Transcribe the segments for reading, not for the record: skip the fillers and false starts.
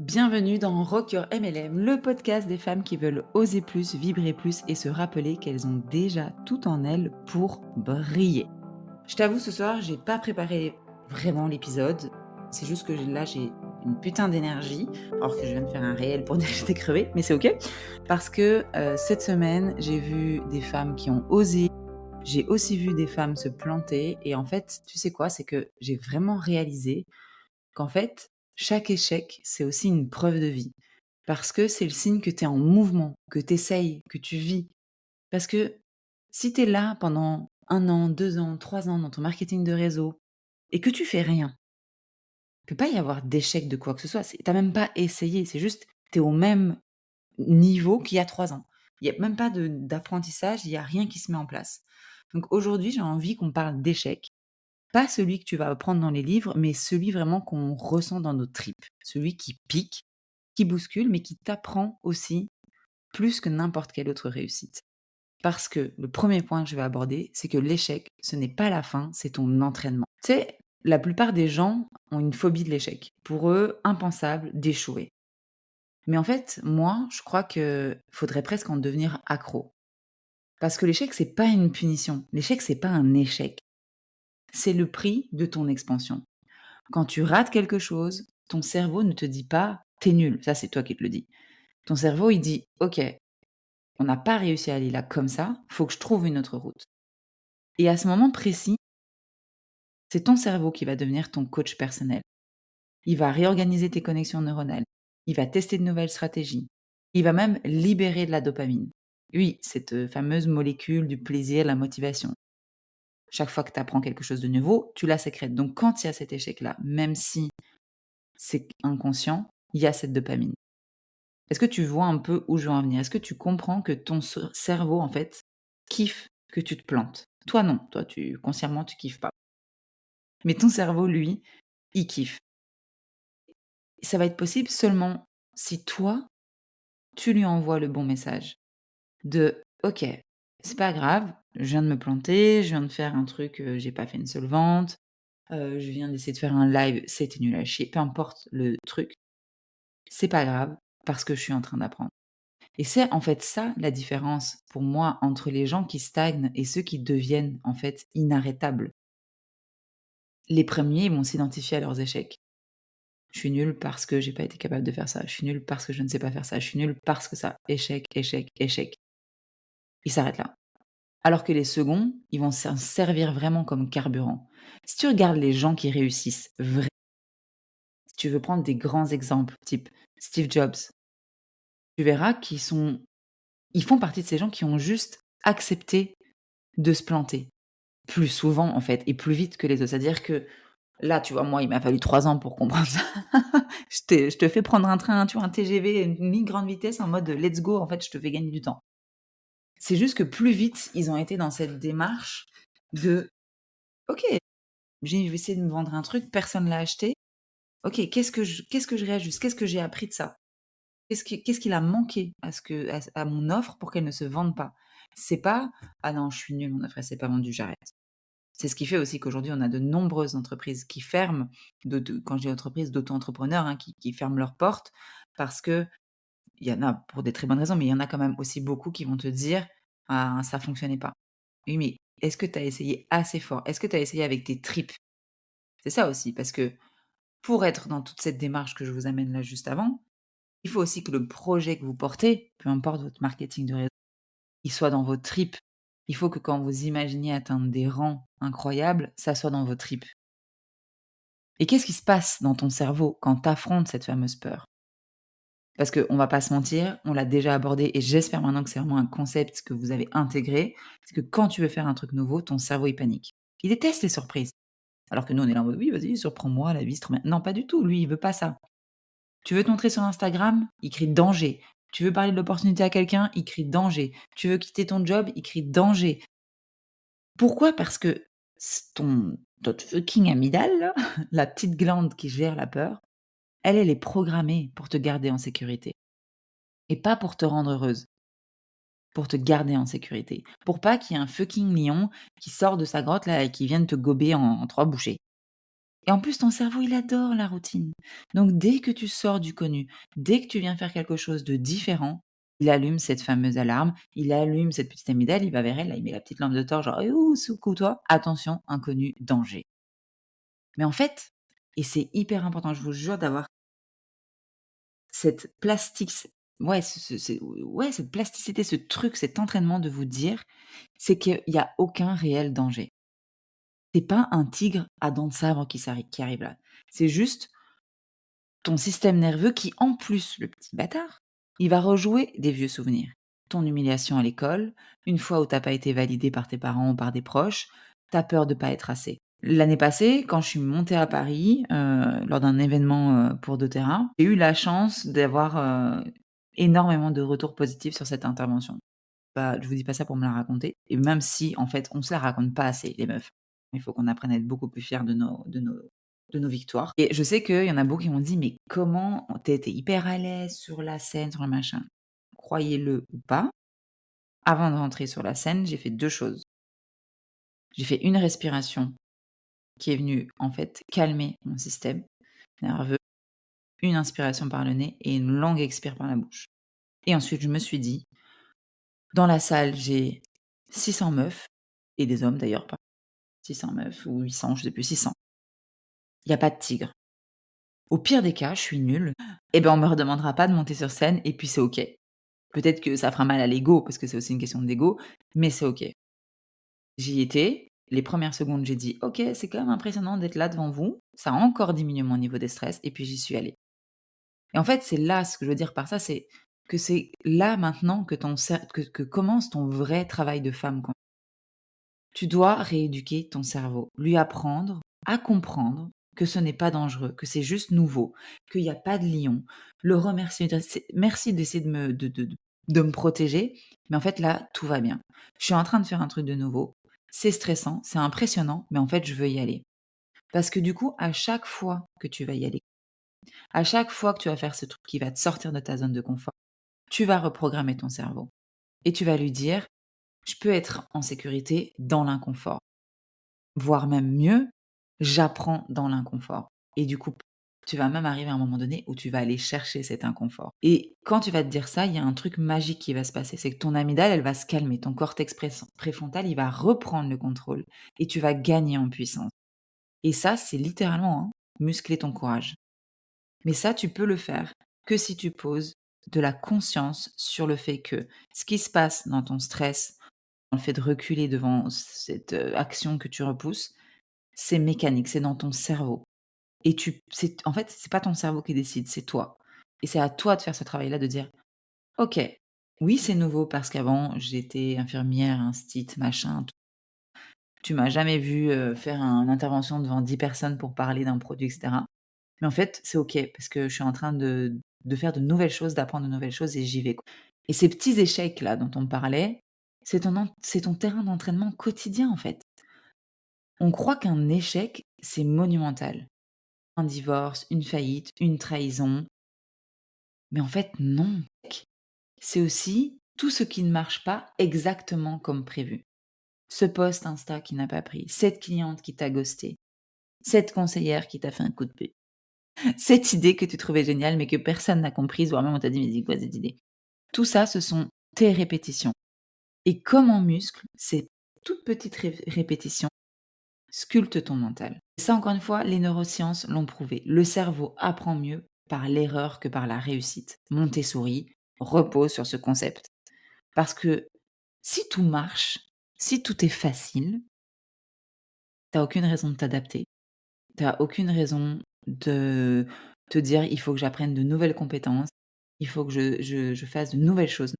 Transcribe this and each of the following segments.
Bienvenue dans Rock Your MLM, le podcast des femmes qui veulent oser plus, vibrer plus et se rappeler qu'elles ont déjà tout en elles pour briller. Je t'avoue, ce soir, j'ai pas préparé vraiment l'épisode. C'est juste que là, j'ai une putain d'énergie, alors que je viens de faire un réel pour dire que j'étais crevée, mais c'est ok. Parce que cette semaine, j'ai vu des femmes qui ont osé. J'ai aussi vu des femmes se planter. Et en fait, tu sais quoi, c'est que j'ai vraiment réalisé qu'en fait, chaque échec, c'est aussi une preuve de vie. Parce que c'est le signe que tu es en mouvement, que tu essayes, que tu vis. Parce que si tu es là pendant 1 an, 2 ans, 3 ans dans ton marketing de réseau et que tu fais rien, il peut pas y avoir d'échec de quoi que ce soit. Tu as même pas essayé, c'est juste tu es au même niveau qu'il y a 3 ans. Il y a même pas d'apprentissage, il y a rien qui se met en place. Donc aujourd'hui, j'ai envie qu'on parle d'échec. Pas celui que tu vas apprendre dans les livres, mais celui vraiment qu'on ressent dans nos tripes. Celui qui pique, qui bouscule, mais qui t'apprend aussi plus que n'importe quelle autre réussite. Parce que le premier point que je vais aborder, c'est que l'échec, ce n'est pas la fin, c'est ton entraînement. Tu sais, la plupart des gens ont une phobie de l'échec. Pour eux, impensable d'échouer. Mais en fait, moi, je crois que faudrait presque en devenir accro. Parce que l'échec, c'est pas une punition. L'échec, c'est pas un échec. C'est le prix de ton expansion. Quand tu rates quelque chose, ton cerveau ne te dit pas: «Tu nul», ça c'est toi qui te le dis. Ton cerveau, il dit: «OK, on n'a pas réussi à aller là comme ça, faut que je trouve une autre route». Et à ce moment précis, c'est ton cerveau qui va devenir ton coach personnel. Il va réorganiser tes connexions neuronales, il va tester de nouvelles stratégies, il va même libérer de la dopamine. Oui, cette, fameuse molécule du plaisir, la motivation. Chaque fois que tu apprends quelque chose de nouveau, tu la sécrètes. Donc quand il y a cet échec-là, même si c'est inconscient, il y a cette dopamine. Est-ce que tu vois un peu où je veux en venir? Est-ce que tu comprends que ton cerveau, en fait, kiffe que tu te plantes? Toi, non. Toi, consciemment, tu kiffes pas. Mais ton cerveau, lui, il kiffe. Ça va être possible seulement si toi, tu lui envoies le bon message de: «OK, c'est pas grave, je viens de me planter, je viens de faire un truc, j'ai pas fait une seule vente, je viens d'essayer de faire un live, c'était nul à chier», peu importe le truc, c'est pas grave parce que je suis en train d'apprendre. Et c'est en fait ça la différence pour moi entre les gens qui stagnent et ceux qui deviennent en fait inarrêtables. Les premiers, ils vont s'identifier à leurs échecs. Je suis nul parce que j'ai pas été capable de faire ça. Je suis nul parce que je ne sais pas faire ça. Je suis nul parce que ça. Échec, échec, échec. Ils s'arrêtent là. Alors que les seconds, ils vont s'en servir vraiment comme carburant. Si tu regardes les gens qui réussissent, si tu veux prendre des grands exemples, type Steve Jobs, tu verras ils font partie de ces gens qui ont juste accepté de se planter. Plus souvent, en fait, et plus vite que les autres. C'est-à-dire que là, tu vois, moi, il m'a fallu 3 ans pour comprendre ça. Je te fais prendre un train, tu vois, un TGV, une mi-grande vitesse en mode, let's go, en fait, je te fais gagner du temps. C'est juste que plus vite, ils ont été dans cette démarche de: «OK, j'ai essayé de me vendre un truc, personne l'a acheté. OK, qu'est-ce que je réajuste? Qu'est-ce que j'ai appris de ça? Qu'est-ce qu'il a manqué à ce que à mon offre pour qu'elle ne se vende pas?» C'est pas: «Ah non, je suis nulle, mon offre elle s'est pas vendue, j'arrête». C'est ce qui fait aussi qu'aujourd'hui, on a de nombreuses entreprises qui ferment, quand je dis entreprises, d'auto-entrepreneurs, hein, qui ferment leurs portes parce qu'il y en a pour des très bonnes raisons, mais il y en a quand même aussi beaucoup qui vont te dire: «Ah, ça fonctionnait pas». Oui, mais est-ce que tu as essayé assez fort? Est-ce que tu as essayé avec tes tripes? C'est ça aussi, parce que pour être dans toute cette démarche que je vous amène là juste avant, il faut aussi que le projet que vous portez, peu importe votre marketing de réseau, il soit dans vos tripes. Il faut que quand vous imaginez atteindre des rangs incroyables, ça soit dans vos tripes. Et qu'est-ce qui se passe dans ton cerveau quand tu affrontes cette fameuse peur? Parce qu'on va pas se mentir, on l'a déjà abordé et j'espère maintenant que c'est vraiment un concept que vous avez intégré, c'est que quand tu veux faire un truc nouveau, ton cerveau, il panique. Il déteste les surprises. Alors que nous, on est là en mode: «Oui, vas-y, surprends-moi, la vie, c'est trop bien». Non, pas du tout, lui, il veut pas ça. Tu veux te montrer sur Instagram? Il crie danger. Tu veux parler de l'opportunité à quelqu'un? Il crie danger. Tu veux quitter ton job? Il crie danger. Pourquoi? Parce que notre fucking amygdale là, la petite glande qui gère la peur, elle est programmée pour te garder en sécurité et pas pour te rendre heureuse, pour te garder en sécurité. Pour pas qu'il y ait un fucking lion qui sort de sa grotte là et qui vienne te gober en 3 bouchées. Et en plus, ton cerveau, il adore la routine. Donc dès que tu sors du connu, dès que tu viens faire quelque chose de différent, il allume cette fameuse alarme, il allume cette petite amygdale, il va vers elle, là, il met la petite lampe de torche, genre: «Eh oh, secoue-toi, attention, inconnu, danger». Mais en fait, et c'est hyper important, je vous jure d'avoir cette plastic ouais, ouais, cette plasticité, ce truc, cet entraînement de vous dire, c'est qu'il y a aucun réel danger. C'est pas un tigre à dents de sabre qui arrive là. C'est juste ton système nerveux qui, en plus, le petit bâtard, il va rejouer des vieux souvenirs. Ton humiliation à l'école, une fois où tu as pas été validé par tes parents ou par des proches, tu as peur de pas être assez. L'année passée, quand je suis montée à Paris, lors d'un événement, pour doTERRA, j'ai eu la chance d'avoir, énormément de retours positifs sur cette intervention. Bah, je vous dis pas ça pour me la raconter, et même si, en fait, on se la raconte pas assez les meufs. Il faut qu'on apprenne à être beaucoup plus fiers de nos victoires, et je sais qu'il y en a beaucoup qui m'ont dit: «Mais comment tu étais hyper à l'aise sur la scène, sur le machin». Croyez-le ou pas, avant de rentrer sur la scène, j'ai fait 2 choses. J'ai fait une respiration qui est venue, en fait, calmer mon système nerveux, une inspiration par le nez et une longue expire par la bouche, et ensuite je me suis dit: «Dans la salle, j'ai 600 meufs», et des hommes d'ailleurs, 600 meufs ou 800, je sais plus, 600. Il y a pas de tigre. Au pire des cas, je suis nulle, et ben, on me redemandera pas de monter sur scène et puis c'est OK. Peut-être que ça fera mal à l'ego parce que c'est aussi une question d'ego, mais c'est OK. J'y étais, les premières secondes, j'ai dit: «OK, c'est quand même impressionnant d'être là devant vous». Ça a encore diminué mon niveau de stress et puis j'y suis allée. Et en fait, c'est là, ce que je veux dire par ça, c'est que c'est là maintenant que ton cer que commence ton vrai travail de femme. Tu dois rééduquer ton cerveau, lui apprendre à comprendre que ce n'est pas dangereux, que c'est juste nouveau, qu'il y a pas de lion. Le remercier, dire: «C'est merci d'essayer de me protéger, mais en fait là, tout va bien. Je suis en train de faire un truc de nouveau. C'est stressant, c'est impressionnant, mais en fait, je veux y aller». Parce que du coup, à chaque fois que tu vas y aller, à chaque fois que tu vas faire ce truc qui va te sortir de ta zone de confort, tu vas reprogrammer ton cerveau et tu vas lui dire: «Je peux être en sécurité dans l'inconfort». Voire même mieux, j'apprends dans l'inconfort, et du coup, tu vas même arriver à un moment donné où tu vas aller chercher cet inconfort, et quand tu vas te dire ça, il y a un truc magique qui va se passer, c'est que ton amygdale, elle va se calmer, ton cortex préfrontal, il va reprendre le contrôle et tu vas gagner en puissance, et ça, c'est littéralement, hein, muscler ton courage. Mais ça, tu peux le faire que si tu poses de la conscience sur le fait que ce qui se passe dans ton stress, dans le fait de reculer devant cette, action que tu repousses, c'est mécanique, c'est dans ton cerveau, et en fait, c'est pas ton cerveau qui décide, c'est toi, et c'est à toi de faire ce travail-là, de dire: «OK, oui, c'est nouveau parce qu'avant j'étais infirmière, instit, machin, t tu m'as jamais vu faire une intervention devant 10 personnes pour parler d'un produit, et cetera. Mais en fait, c'est OK parce que je suis en train de faire de nouvelles choses, d'apprendre de nouvelles choses, et j'y vais, quoi». Et ces petits échecs-là dont on me parlait, c'est ton terrain d'entraînement quotidien, en fait. On croit qu'un échec, c'est monumental. Un divorce, une faillite, une trahison. Mais en fait, non. C'est aussi tout ce qui ne marche pas exactement comme prévu. Ce post Insta qui n'a pas pris, cette cliente qui t'a ghosté, cette conseillère qui t'a fait un coup de pied, cette idée que tu trouvais géniale mais que personne n'a comprise, voire même on t'a dit: «Mais c'est quoi cette idée?» Tout ça, ce sont tes répétitions. Et comme en muscle, ces toutes petites répétitions sculptent ton mental. Ça, encore une fois, les neurosciences l'ont prouvé. Le cerveau apprend mieux par l'erreur que par la réussite. Montessori repose sur ce concept. Parce que si tout marche, si tout est facile, t'as aucune raison de t'adapter. T'as aucune raison de te dire: «Il faut que j'apprenne de nouvelles compétences, il faut que je fasse de nouvelles choses».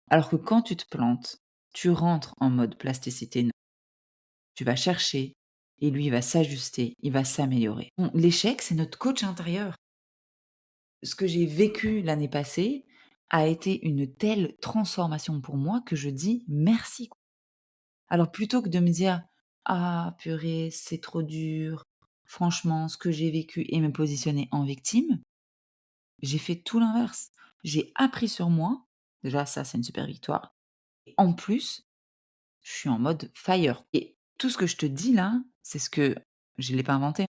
Alors que quand tu te plantes, tu rentres en mode plasticité, tu vas chercher, et lui, il va s'ajuster, il va s'améliorer. L'échec, c'est notre coach intérieur. Ce que j'ai vécu l'année passée a été une telle transformation pour moi que je dis merci, quoi. Alors plutôt que de me dire: «Ah purée, c'est trop dur, franchement, ce que j'ai vécu», et me positionner en victime, j'ai fait tout l'inverse. J'ai appris sur moi, déjà ça, c'est une super victoire. En plus, je suis en mode fire, et tout ce que je te dis là, c'est ce que je l'ai pas inventé.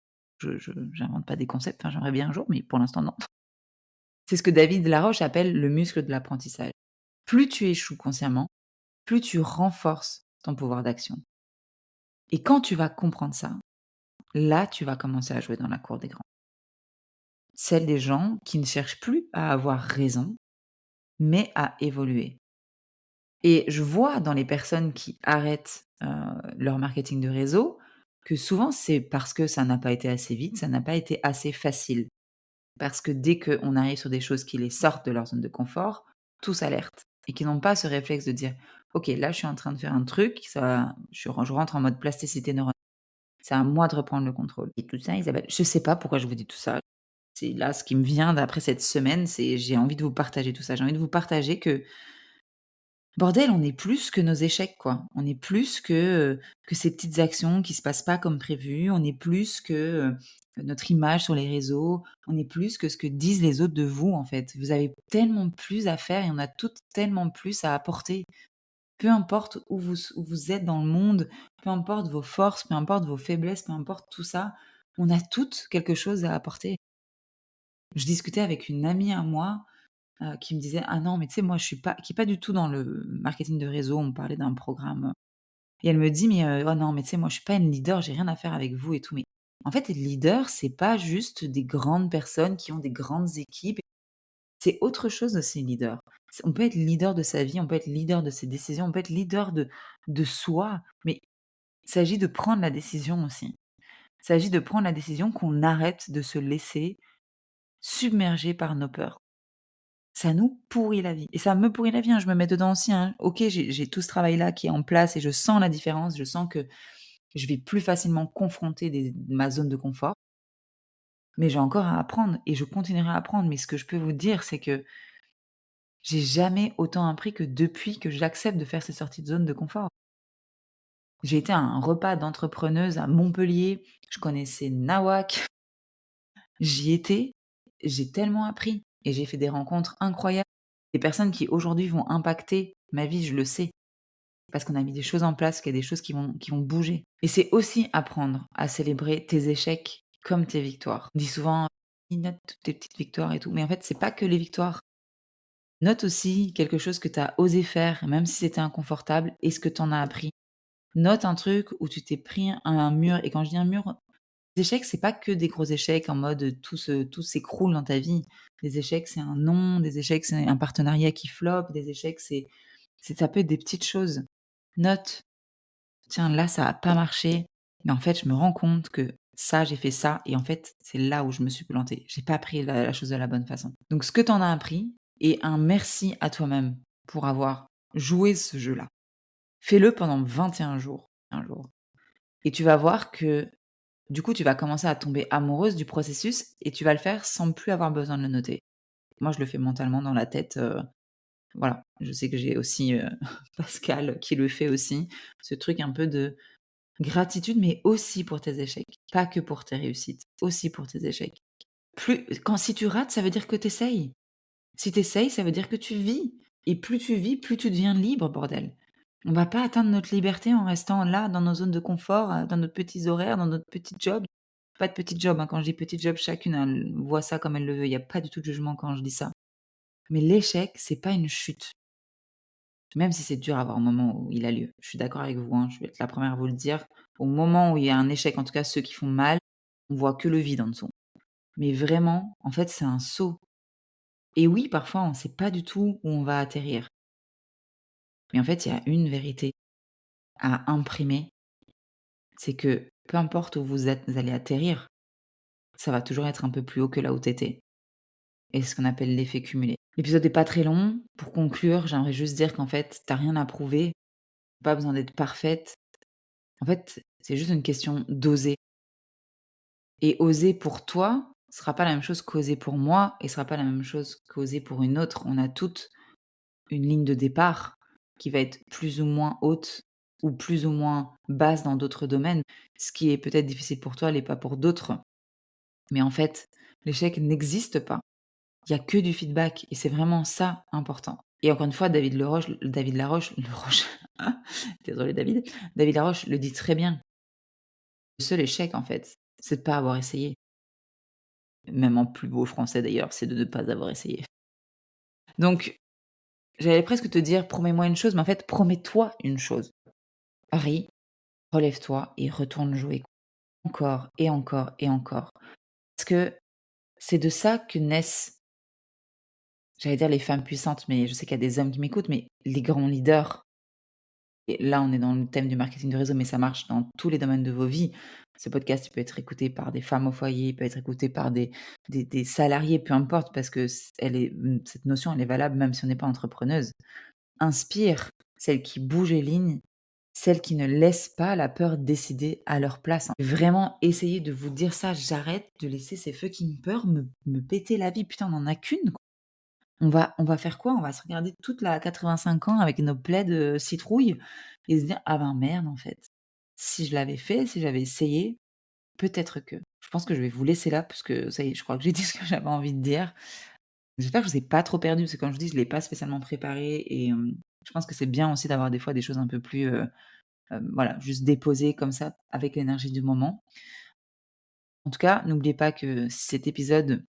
Je j'invente pas des concepts, enfin, j'aimerais bien un jour, mais pour l'instant, non. C'est ce que David Laroche appelle le muscle de l'apprentissage. Plus tu échoues consciemment, plus tu renforces ton pouvoir d'action. Et quand tu vas comprendre ça, là, tu vas commencer à jouer dans la cour des grands. Celle des gens qui ne cherchent plus à avoir raison, mais à évoluer. Et je vois dans les personnes qui arrêtent, leur marketing de réseau, que souvent c'est parce que ça n'a pas été assez vite, ça n'a pas été assez facile. Parce que dès qu'on arrive sur des choses qui les sortent de leur zone de confort, tout s'alerte et qui n'ont pas ce réflexe de dire: «OK, là je suis en train de faire un truc, ça je rentre en mode plasticité neuronale. C'est à moi de reprendre le contrôle» et tout ça, Isabelle, je sais pas pourquoi je vous dis tout ça. C'est là ce qui me vient d'après cette semaine, c'est j'ai envie de vous partager tout ça. J'ai envie de vous partager que bordel, on est plus que nos échecs, quoi. On est plus que ces petites actions qui se passent pas comme prévu. On est plus que, notre image sur les réseaux. On est plus que ce que disent les autres de vous, en fait. Vous avez tellement plus à faire et on a toutes tellement plus à apporter. Peu importe où vous êtes dans le monde, peu importe vos forces, peu importe vos faiblesses, peu importe tout ça, on a toutes quelque chose à apporter. Je discutais avec une amie à moi qui me disait: «Ah non, mais tu sais, moi, je suis pas» qui est pas du tout dans le marketing de réseau, on parlait d'un programme, et elle me dit: «Mais oh non, mais tu sais, moi, je suis pas une leader, j'ai rien à faire avec vous et tout». Mais en fait, être leader, c'est pas juste des grandes personnes qui ont des grandes équipes, c'est autre chose aussi leader. On peut être leader de sa vie, on peut être leader de ses décisions, on peut être leader de soi, mais il s'agit de prendre la décision aussi. Il s'agit de prendre la décision qu'on arrête de se laisser submerger par nos peurs. Ça nous pourrit la vie et ça me pourrit la vie, hein, je me mets dedans aussi, hein. OK, j'ai tout ce travail-là qui est en place et je sens la différence, je sens que je vais plus facilement confronter ma zone de confort, mais j'ai encore à apprendre et je continuerai à apprendre. Mais ce que je peux vous dire, c'est que j'ai jamais autant appris que depuis que j'accepte de faire ces sorties de zone de confort. J'ai été à un repas d'entrepreneuses à Montpellier, je connaissais Nawak, j'y étais, j'ai tellement appris et j'ai fait des rencontres incroyables. Des personnes qui aujourd'hui vont impacter ma vie, je le sais. Parce qu'on a mis des choses en place, qu'il y a des choses qui vont bouger. Et c'est aussi apprendre à célébrer tes échecs comme tes victoires. On dit souvent: «Note toutes tes petites victoires et tout», mais en fait, c'est pas que les victoires. Note aussi quelque chose que tu as osé faire, même si c'était inconfortable et ce que tu en as appris. Note un truc où tu t'es pris un mur et quand je dis un mur, les échecs, c'est pas que des gros échecs en mode tout s'écroule dans ta vie. Des échecs, c'est un non, des échecs, c'est un partenariat qui floppe, des échecs, c'est ça peut être des petites choses. Note: «Tiens, là, ça a pas marché, mais en fait, je me rends compte que ça, j'ai fait ça et en fait, c'est là où je me suis plantée. J'ai pas appris la chose de la bonne façon». Donc ce que tu en as appris et un merci à toi-même pour avoir joué ce jeu-là. Fais-le pendant 21 jours, un jour et tu vas voir que, du coup, tu vas commencer à tomber amoureuse du processus et tu vas le faire sans plus avoir besoin de le noter. Moi, je le fais mentalement dans la tête, voilà. Je sais que j'ai aussi, Pascal qui le fait aussi, ce truc un peu de gratitude, mais aussi pour tes échecs, pas que pour tes réussites, aussi pour tes échecs. Si tu rates, ça veut dire que tu essayes. Si tu essayes, ça veut dire que tu vis et plus tu vis, plus tu deviens libre, bordel. On va pas atteindre notre liberté en restant là, dans nos zones de confort, dans nos petits horaires, dans notre petit job. Pas de petit job, hein, quand je dis petit job, chacune, elle voit ça comme elle le veut. Il y a pas du tout de jugement quand je dis ça. Mais l'échec, c'est pas une chute. Même si c'est dur à voir au moment où il a lieu. Je suis d'accord avec vous, hein, je vais être la première à vous le dire. Au moment où il y a un échec, en tout cas ceux qui font mal, on voit que le vide en dessous. Mais vraiment, en fait, c'est un saut. Et oui, parfois, on ne sait pas du tout où on va atterrir. Mais en fait, il y a une vérité à imprimer, c'est que peu importe où vous allez atterrir, ça va toujours être un peu plus haut que là où tu étais. Et c'est ce qu'on appelle l'effet cumulé. L'épisode n'est pas très long. Pour conclure, j'aimerais juste dire qu'en fait, tu rien à prouver, pas besoin d'être parfaite. En fait, c'est juste une question d'oser. Et oser pour toi sera pas la même chose qu'oser pour moi et sera pas la même chose qu'oser pour une autre. On a toutes une ligne de départ qui va être plus ou moins haute ou plus ou moins basse dans d'autres domaines. Ce qui est peut-être difficile pour toi l'est pas pour d'autres. Mais en fait, l'échec n'existe pas. Il y a que du feedback et c'est vraiment ça important. Et encore une fois, David Laroche, le Roche, désolé David, David Laroche le dit très bien. Le seul échec en fait, c'est de pas avoir essayé. Même en plus beau français d'ailleurs, c'est de ne pas avoir essayé. Donc, j'allais presque te dire: «Promets-moi une chose», mais en fait, promets-toi une chose. Ris, relève-toi et retourne jouer encore et encore et encore. Parce que c'est de ça que naissent, j'allais dire les femmes puissantes, mais je sais qu'il y a des hommes qui m'écoutent, mais les grands leaders. Et là, on est dans le thème du marketing de réseau, mais ça marche dans tous les domaines de vos vies. Ce podcast, il peut être écouté par des femmes au foyer, il peut être écouté par des salariés, peu importe, parce que cette notion, elle est valable même si on n'est pas entrepreneuse. Inspire celles qui bougent les lignes, celles qui ne laissent pas la peur décider à leur place, hein. Vraiment essayer de vous dire ça: «J'arrête de laisser ces fucking peurs me péter la vie. Putain, on en a qu'une, quoi». On va faire quoi? On va se regarder toute la 85 ans avec nos plaids, citrouille et se dire: «Ah ben merde en fait, si je l'avais fait, si j'avais essayé, peut-être que». Je pense que je vais vous laisser là parce que ça y est, je crois que j'ai dit ce que j'avais envie de dire. J'espère que je vous ai pas trop perdu parce que comme je dis, je l'ai pas spécialement préparé et je pense que c'est bien aussi d'avoir des fois des choses un peu plus, voilà, juste déposées comme ça avec l'énergie du moment. En tout cas, n'oubliez pas que si cet épisode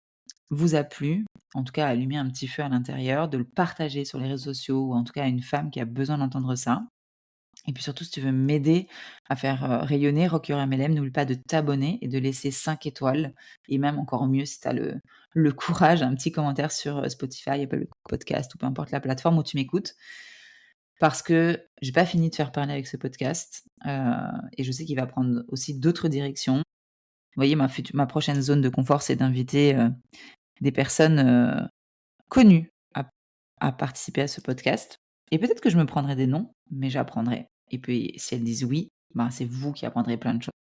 vous a plu, en tout cas allumé un petit feu à l'intérieur, de le partager sur les réseaux sociaux ou en tout cas à une femme qui a besoin d'entendre ça. Et puis surtout, si tu veux m'aider à faire, rayonner Rock Your MLM, n'oublie pas de t'abonner et de laisser 5 étoiles et même encore mieux si tu as le courage, un petit commentaire sur, Spotify, Apple Podcast ou peu importe la plateforme où tu m'écoutes. Parce que j'ai pas fini de faire parler avec ce podcast, et je sais qu'il va prendre aussi d'autres directions. Vous voyez, ma prochaine zone de confort, c'est d'inviter, des personnes, connues à participer à ce podcast et peut-être que je me prendrai des noms, mais j'apprendrai et puis si elles disent oui, ben, c'est vous qui apprendrez plein de choses.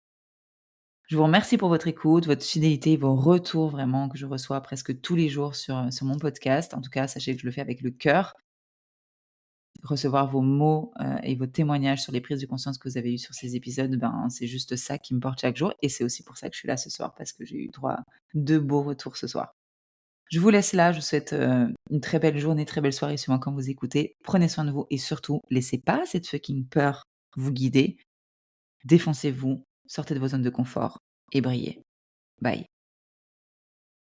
Je vous remercie pour votre écoute, votre fidélité, vos retours vraiment que je reçois presque tous les jours sur mon podcast. En tout cas, sachez que je le fais avec le cœur. Recevoir vos mots, et vos témoignages sur les prises de conscience que vous avez eues sur ces épisodes, ben, c'est juste ça qui me porte chaque jour et c'est aussi pour ça que je suis là ce soir parce que j'ai eu droit à de beaux retours ce soir. Je vous laisse là, je vous souhaite, une très belle journée, très belle soirée suivant quand vous écoutez. Prenez soin de vous et surtout, laissez pas cette fucking peur vous guider. Défoncez-vous, sortez de vos zones de confort et brillez. Bye.